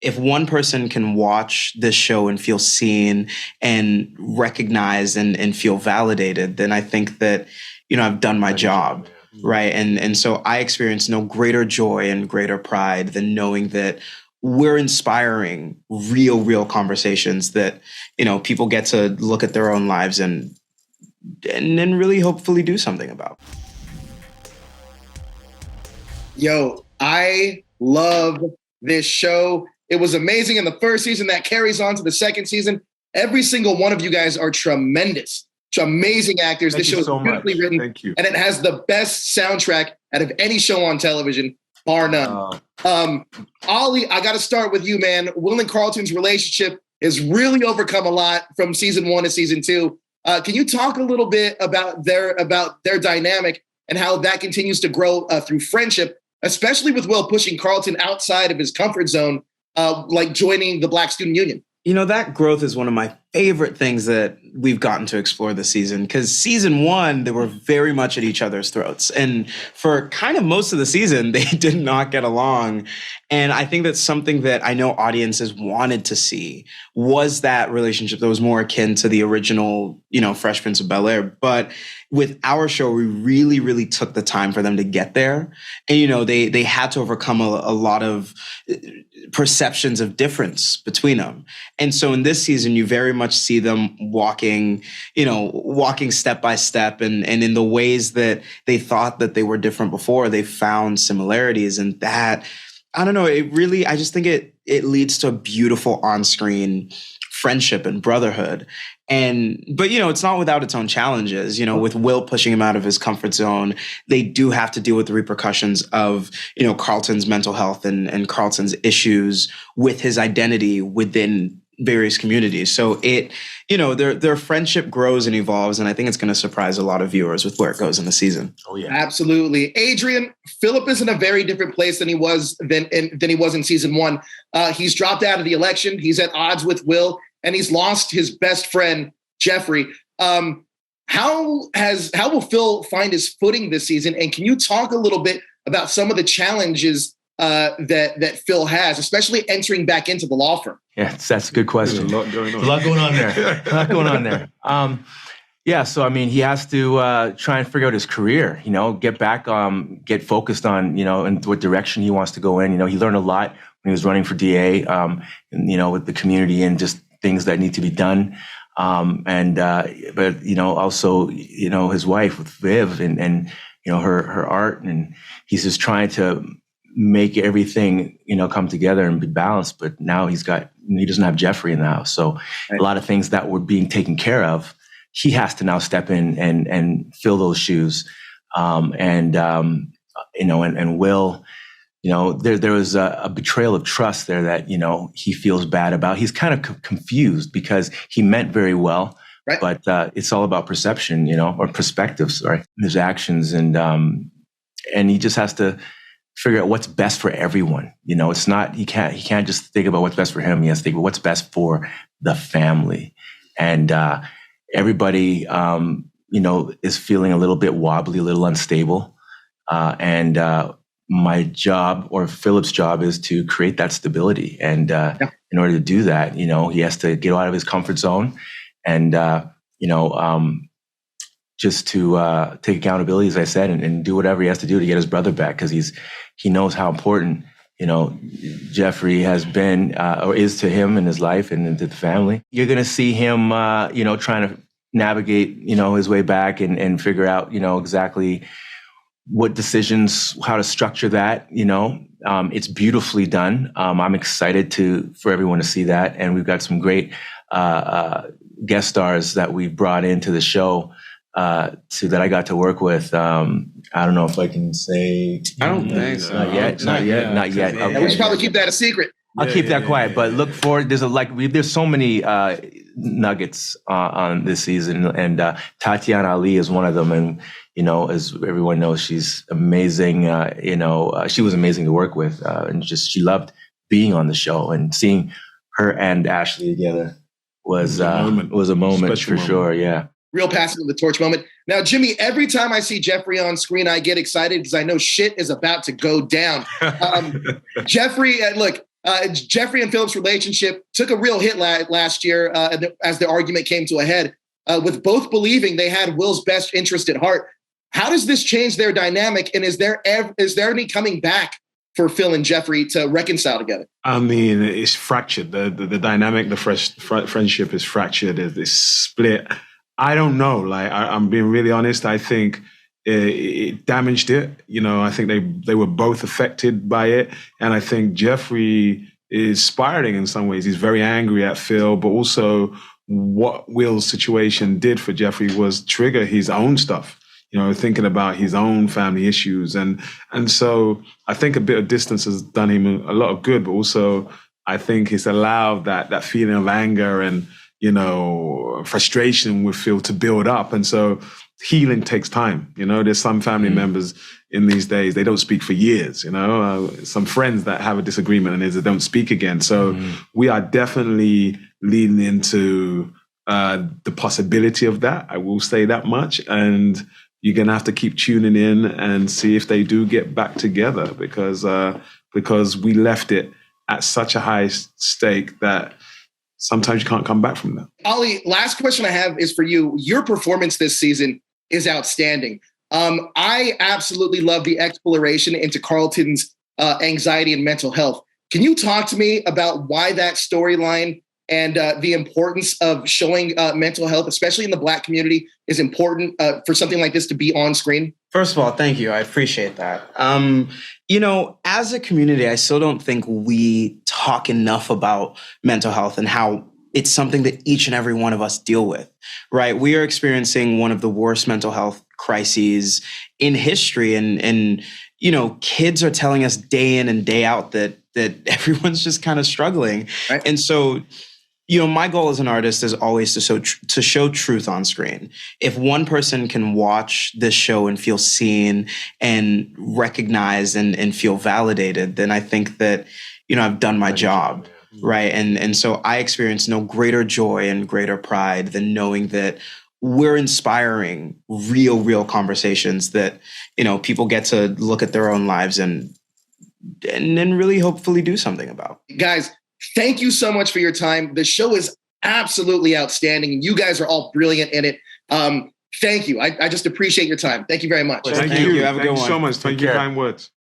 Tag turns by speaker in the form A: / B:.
A: if one person can watch this show and feel seen and recognized and feel validated, then I think that, I've done my job, right? And so I experience no greater joy and greater pride than knowing that we're inspiring real conversations that, people get to look at their own lives and then really hopefully do something about.
B: Yo, I love this show. It was amazing in the first season. That carries on to the second season. Every single one of you guys are tremendous. Amazing actors. This show is beautifully written.
C: Thank you.
B: And it has the best soundtrack out of any show on television, bar none. Olly, I got to start with you, man. Will and Carlton's relationship has really overcome a lot from season 1 to season 2. Can you talk a little bit about their dynamic and how that continues to grow through friendship, especially with Will pushing Carlton outside of his comfort zone, like joining the Black Student Union?
A: That growth is one of my favorite things that we've gotten to explore this season, because season 1, they were very much at each other's throats. And for kind of most of the season, they did not get along. And I think that's something that I know audiences wanted to see, was that relationship that was more akin to the original, Fresh Prince of Bel-Air. But with our show, we really took the time for them to get there. And, they had to overcome a lot of perceptions of difference between them. And so in this season, you very much see them walking step by step, and in the ways that they thought that they were different before, they found similarities. And that, I don't know, I just think it leads to a beautiful on-screen friendship and brotherhood. But it's not without its own challenges. With Will pushing him out of his comfort zone, they do have to deal with the repercussions of, Carlton's mental health and Carlton's issues with his identity within various communities. So their friendship grows and evolves, and I think it's going to surprise a lot of viewers with where it goes in the season.
C: Oh yeah,
B: absolutely. Adrian, Philip is in a very different place than he was in season 1. He's dropped out of the election. He's at odds with Will, and he's lost his best friend, Geoffrey. How will Phil find his footing this season? And can you talk a little bit about some of the challenges that Phil has, especially entering back into the law firm?
D: Yeah, that's a good question.
C: There's a lot going on.
D: A lot going on there. So I mean, he has to try and figure out his career. Get back, get focused on in what direction he wants to go in. He learned a lot when he was running for DA. With the community and just things that need to be done. But also his wife with Viv and her art, and he's just trying to make everything, come together and be balanced. But now he doesn't have Geoffrey in the house. So a lot of things that were being taken care of, he has to now step in and fill those shoes. And Will, there was a betrayal of trust there that, he feels bad about. He's kind of confused because he meant very well, right? But it's all about perception, or perspective, his actions. And he just has to figure out what's best for everyone. It's not, he can't just think about what's best for him. He has to think about what's best for the family. And everybody, is feeling a little bit wobbly, a little unstable. My job, or Philip's job, is to create that stability. And in order to do that, he has to get out of his comfort zone and, just to take accountability, as I said, and do whatever he has to do to get his brother back, because he knows how important, Geoffrey has been or is to him in his life and to the family. You're going to see him, trying to navigate, his way back and figure out, exactly what decisions, how to structure that. It's beautifully done. I'm excited for everyone to see that. And we've got some great guest stars that we've brought into the show that I got to work with. I don't know if I can say.
A: I don't think so.
D: Not yet. Okay.
B: We should probably keep that a secret.
D: I'll keep that quiet, but look forward. There's so many nuggets on this season, and Tatiana Ali is one of them. And as everyone knows, she's amazing. She was amazing to work with, and she loved being on the show, and seeing her and Ashley together was a moment for sure. Yeah.
B: Real passing of the torch moment. Now, Jimmy, every time I see Geoffrey on screen, I get excited because I know shit is about to go down. Geoffrey, look, Geoffrey and Philip's relationship took a real hit last year as the argument came to a head, with both believing they had Will's best interest at heart. How does this change their dynamic? And is there any coming back for Phil and Geoffrey to reconcile together?
C: I mean, it's fractured. The dynamic, the friendship is fractured. It's split. I don't know. Like, I'm being really honest. I think it damaged it. You know, I think they were both affected by it. And I think Geoffrey is spiraling in some ways. He's very angry at Phil, but also what Will's situation did for Geoffrey was trigger his own stuff. You know, thinking about his own family issues. And so I think a bit of distance has done him a lot of good, but also I think it's allowed that feeling of anger and, you know, frustration with Phil to build up. And so healing takes time. You know, there's some family members in these days, they don't speak for years, you know, some friends that have a disagreement and they don't speak again. So we are definitely leaning into the possibility of that. I will say that much. And you're going to have to keep tuning in and see if they do get back together because we left it at such a high stake that sometimes you can't come back from that.
B: Olly, last question I have is for you. Your performance this season is outstanding. I absolutely love the exploration into Carlton's anxiety and mental health. Can you talk to me about why that storyline and the importance of showing mental health, especially in the Black community, is important for something like this to be on screen?
A: First of all, thank you. I appreciate that. You know, as a community, I still don't think we talk enough about mental health and how it's something that each and every one of us deal with, right? We are experiencing one of the worst mental health crises in history. And you know, kids are telling us day in and day out that everyone's just kind of struggling. Right. And so, you know, my goal as an artist is always to show truth on screen. If one person can watch this show and feel seen and recognized and feel validated, then I think that, you know, I've done my job, right? And so I experience no greater joy and greater pride than knowing that we're inspiring real conversations that, you know, people get to look at their own lives and then really hopefully do something about.
B: Guys, thank you so much for your time. The show is absolutely outstanding, and you guys are all brilliant in it. Thank you. I just appreciate your time. Thank you very much.
C: Thank you.
A: Have a good one.
C: Thank you so much. Thank you for your kind words.